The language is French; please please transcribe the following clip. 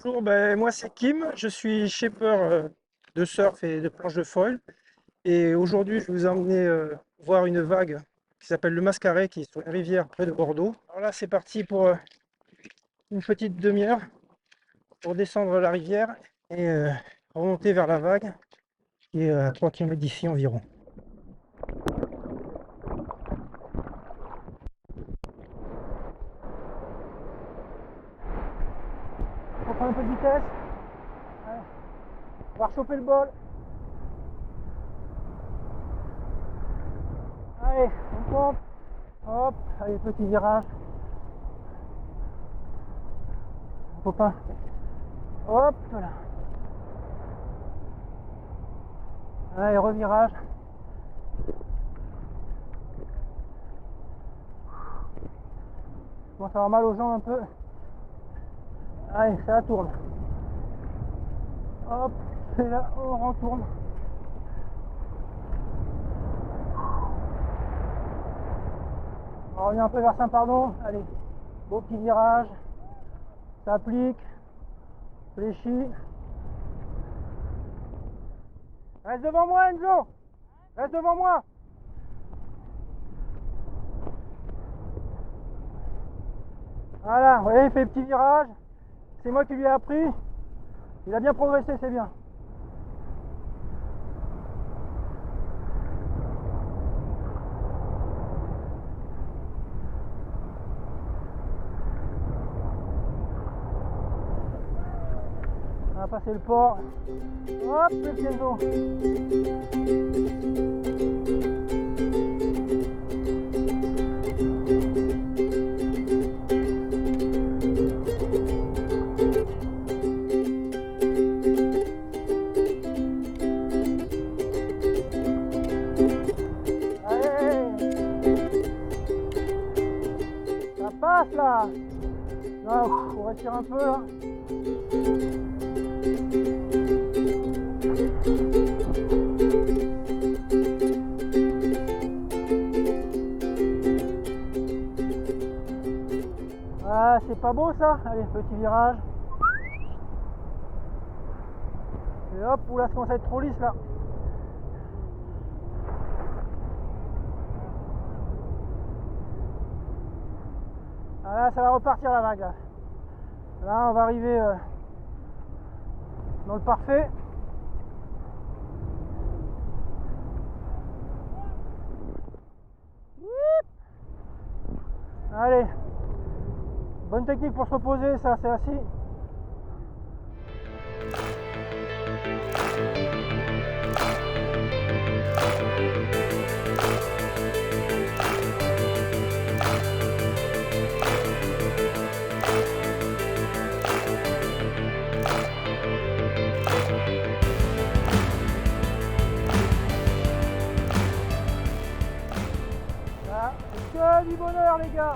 Bonjour, moi c'est Kim, je suis shaper de surf et de planche de foil. Et aujourd'hui, je vais vous emmener voir une vague qui s'appelle le Mascaret, qui est sur une rivière près de Bordeaux. Alors là, c'est parti pour une petite demi-heure pour descendre la rivière et remonter vers la vague, qui est à 3 km d'ici environ. On prend un peu de vitesse. Ouais. On va rechoper le bol. Allez, on pompe. Hop, allez, petit virage. Copain. Hop là. Allez, revirage. Je commence à avoir mal aux jambes un peu. Allez, ça tourne. Hop, et là, on retourne. On revient un peu vers Saint-Pardon. Allez, beau petit virage. Ça applique. Fléchit. Reste devant moi, Enzo. Reste devant moi. Voilà, vous voyez, il fait le petit virage. C'est moi qui lui ai appris. Il a bien progressé, c'est bien. On va passer le port. Hop, le pied d'eau. Passe là. Non, on retire un peu là. Ah, c'est pas beau ça. Allez, petit virage. Et hop, oula, ça commence à être trop lisse là. Ah là, ça va repartir la vague là. Là, on va arriver dans le parfait. Allez, bonne technique pour se reposer, ça, c'est assis. Là, c'est que du bonheur les gars.